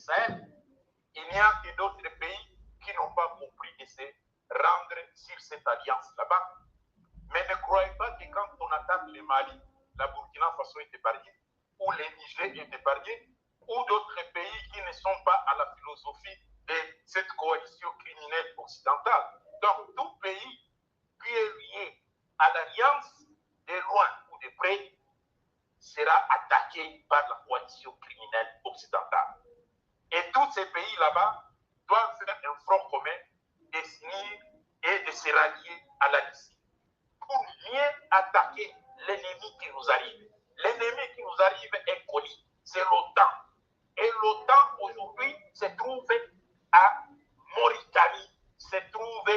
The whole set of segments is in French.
Sahel, il n'y a que d'autres pays qui n'ont pas compris de se rendre sur cette alliance là-bas. Mais ne croyez pas que quand on attaque le Mali, la Burkina Faso est épargnée, ou le Niger est épargné, ou d'autres pays qui ne sont pas à la philosophie de cette coalition criminelle occidentale. Donc, tout pays qui est lié à l'alliance, de loin ou de près, sera attaqué par la coalition criminelle occidentale. Et tous ces pays là-bas doivent faire un front commun, de s'unir et de se rallier à la Russie pour mieux attaquer l'ennemi qui nous arrive. L'ennemi qui nous arrive est connu, c'est l'OTAN. Et l'OTAN aujourd'hui se trouve à Mauritanie, se trouve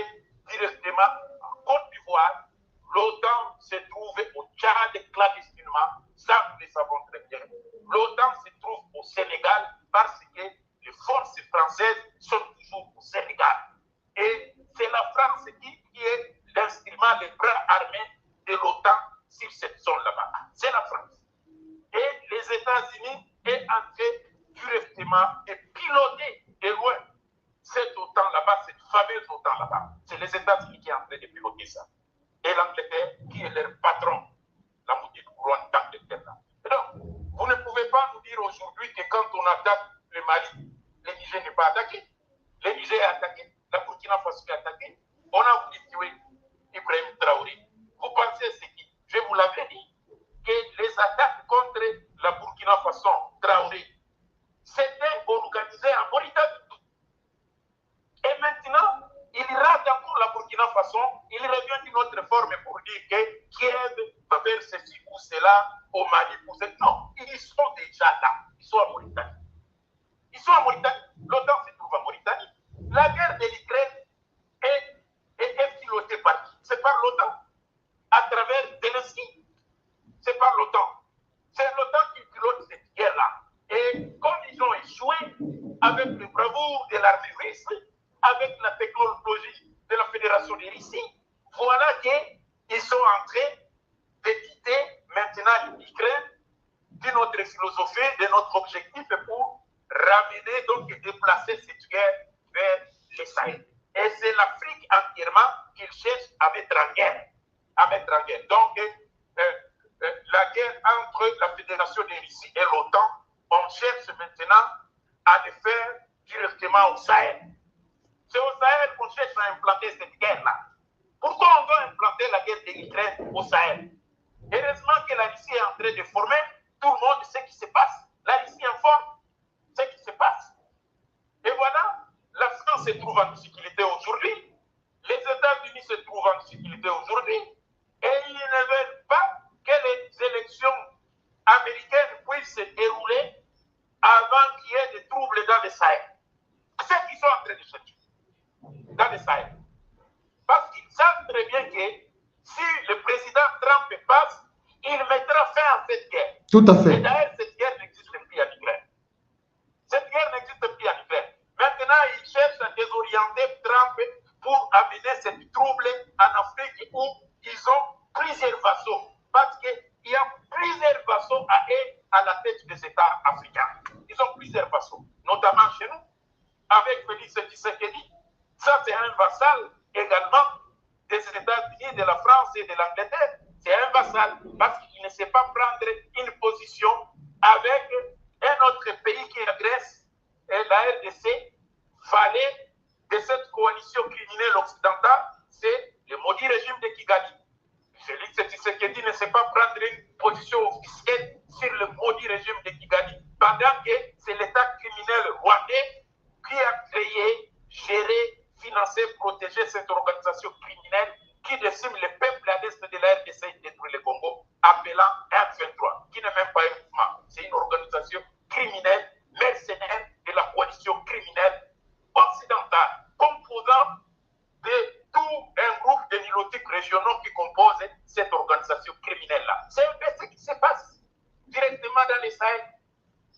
directement en Côte d'Ivoire. L'OTAN se trouve au Tchad clandestinement, ça nous le savons très bien. L'OTAN se trouve au Sénégal parce que les forces françaises sont toujours au Sénégal. Et c'est la France qui est l'instrument, le bras armé de l'OTAN sur cette zone là-bas. C'est la France. Et les États-Unis est en train directement de piloter de loin cette OTAN là-bas, cette fameuse OTAN là-bas. C'est les États-Unis qui sont en train de piloter ça. Et l'Angleterre qui est leur patron, la maudite couronne d'Angleterre là. Et donc, vous ne pouvez pas nous dire aujourd'hui que quand on attaque le Mali, le Niger n'est pas attaqué. Le Niger est attaqué, la Burkina Faso est attaquée. On a voulu tuer Ibrahim Traoré. Vous pensez ce qui? Je vous l'avais dit, que les attaques contre la Burkina Faso, Traoré, c'était organisé en Mauritanie. Et maintenant, il rate encore la Burkina Faso, il revient d'une autre forme pour dire que Kiev va faire ceci ou cela au Mali. Non, ils sont déjà là, ils sont en Mauritanie. Ils sont en Mauritanie, l'OTAN se trouve en Mauritanie. La guerre de l'Ukraine est pilotée par qui? C'est par l'OTAN, à travers Zelensky. C'est par l'OTAN. C'est l'OTAN qui pilote cette guerre-là. Et comme ils ont échoué avec le bravoure de l'armée russe, avec la technologie de la Fédération de Russie, voilà qu'ils sont en train de quitter maintenant l'Ukraine de notre philosophie, de notre objectif pour ramener, donc déplacer cette guerre vers le Sahel. Et c'est l'Afrique entièrement qu'ils cherchent à mettre en guerre. Donc, la guerre entre la Fédération de Russie et l'OTAN, on cherche maintenant à le faire directement au Sahel. C'est au Sahel qu'on cherche à implanter cette guerre-là. Pourquoi on doit implanter la guerre de l'Ukraine au Sahel? Heureusement que la Russie est en train de former, tout le monde sait ce qui se passe. La Russie informe ce qui se passe. Et voilà, la France se trouve en difficulté aujourd'hui, les États-Unis se trouvent en difficulté aujourd'hui, et ils ne veulent pas que les élections américaines puissent se dérouler avant qu'il y ait des troubles dans le Sahel. C'est ce qu'ils sont en train de chercher dans le Sahel. Parce qu'ils savent très bien que si le président Trump passe, il mettra fin à cette guerre. Tout à fait. Et d'ailleurs, cette guerre n'existe plus en Ukraine. Cette guerre n'existe plus en Ukraine. Maintenant, ils cherchent à désorienter Trump pour amener cette trouble en Afrique où ils ont plusieurs vassaux. Parce qu'il y a plusieurs vassaux à la tête des États africains. Ils ont plusieurs vassaux, notamment chez nous, avec Félix Tshisekedi. Ça, c'est un vassal également des États-Unis, de la France et de l'Angleterre. C'est un vassal parce qu'il ne sait pas prendre une position avec un autre pays qui agresse la RDC. Fallait de cette coalition criminelle occidentale, c'est le maudit régime de Kigali. Félix Tshisekedi ne sait pas prendre une position officielle sur le maudit régime de Kigali, pendant que c'est l'État criminel rwandais qui a créé, géré, financé, protégé cette organisation criminelle qui décime le peuple à l'est de la RDC et détruit le Congo, appelant M23, qui n'est même pas un mouvement. C'est une organisation criminelle, mercenaire de la coalition criminelle occidentale, composant de tout un groupe de nilotiques régionaux qui composent cette organisation criminelle-là. C'est un peu ce qui se passe directement dans les Sahel.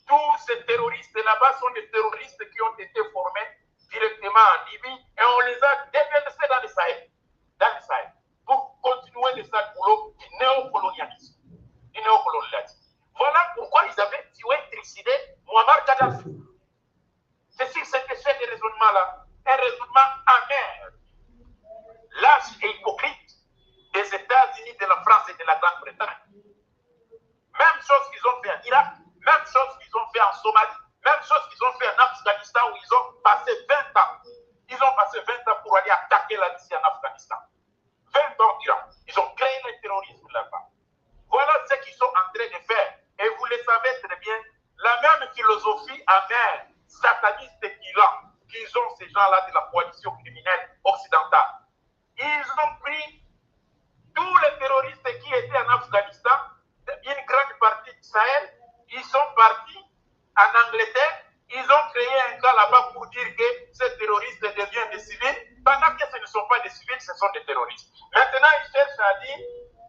Tous ces terroristes là-bas sont des terroristes qui ont été formés directement en Libye et on les a déversés dans le Sahel, pour continuer le sale boulot du néocolonialisme. Voilà pourquoi ils avaient tué, trucidé Muammar Kadhafi. ont pris tous les terroristes qui étaient en Afghanistan, une grande partie du Sahel, ils sont partis en Angleterre, ils ont créé un cas là-bas pour dire que ces terroristes deviennent des civils, pendant que ce ne sont pas des civils, ce sont des terroristes. Maintenant, ils cherchent à dire,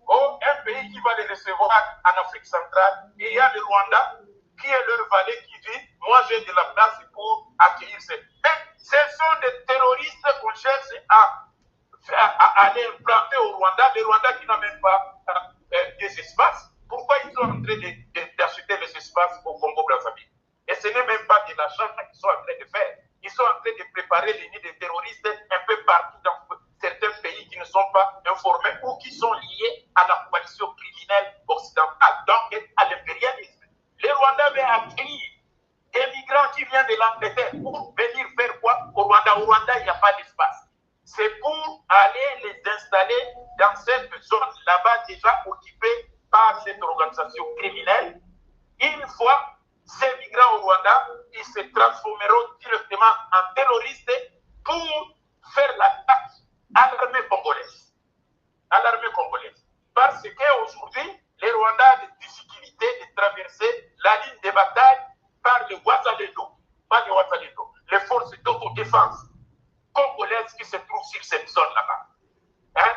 oh, un pays qui va les recevoir en Afrique centrale, il y a le Rwanda, qui est leur valet qui dit, moi j'ai de la place pour accueillir ces. Mais ce sont des terroristes qu'on cherche à aller implanter au Rwanda, le Rwanda qui n'a même pas des espaces. Pourquoi ils sont en train d'acheter les espaces au Congo-Brazzaville? Et ce n'est même pas de l'argent qu'ils sont en train de faire. Ils sont en train de préparer les nids de terroristes un peu partout dans certains pays qui ne sont pas informés ou qui sont liés à la coalition criminelle occidentale, donc à l'impérialisme. Le Rwanda veut accueillir des migrants qui viennent de l'Angleterre pour venir faire quoi au Rwanda? Au Rwanda, il n'y a pas d'espace. C'est pour aller les installer dans cette zone là-bas déjà occupée par cette organisation criminelle. Une fois ces migrants au Rwanda, ils se transformeront directement en terroristes pour faire l'attaque à l'armée congolaise. À l'armée congolaise. Parce qu'aujourd'hui, le Rwanda a des difficultés de traverser la ligne de bataille par le Ouazalendo. Pas le Ouazalendo. Les forces d'autodéfense congolaises qui se trouvent sur cette zone là-bas. Hein?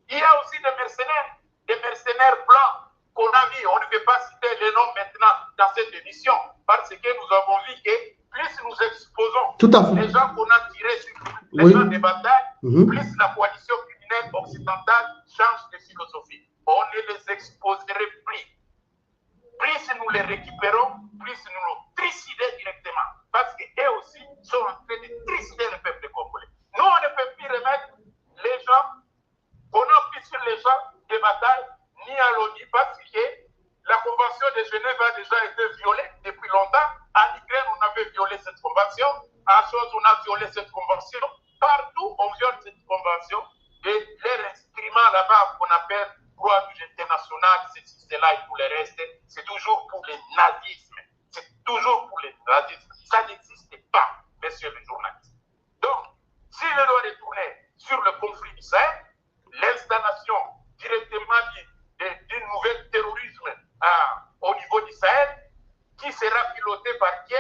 Il y a aussi des mercenaires blancs qu'on a mis. On ne peut pas citer les noms maintenant dans cette émission parce que nous avons vu que plus nous exposons les gens qu'on a tirés sur les champs de bataille, plus la coalition criminelle occidentale change de philosophie. On ne les exposerait plus. Plus nous les récupérons, plus nous les trucider directement. Parce qu'eux aussi sont en train de trucider le peuple congolais. Nous, on ne peut plus remettre les gens qu'on a pris sur les champs de bataille, ni à l'ONU, parce que la convention de Genève a déjà été violée depuis longtemps. En Ukraine, on avait violé cette convention. En chose, on a violé cette convention. Partout, on viole cette convention. Et les instruments là-bas qu'on appelle Croix-Rouge international, ceci, cela et tout le reste, c'est toujours pour le nazisme. C'est toujours pour le nazisme. Ça n'existe pas, messieurs les journalistes. Donc, si je dois retourner sur le conflit du Sahel, l'installation directement d'un nouvel terrorisme au niveau du Sahel, qui sera piloté par qui?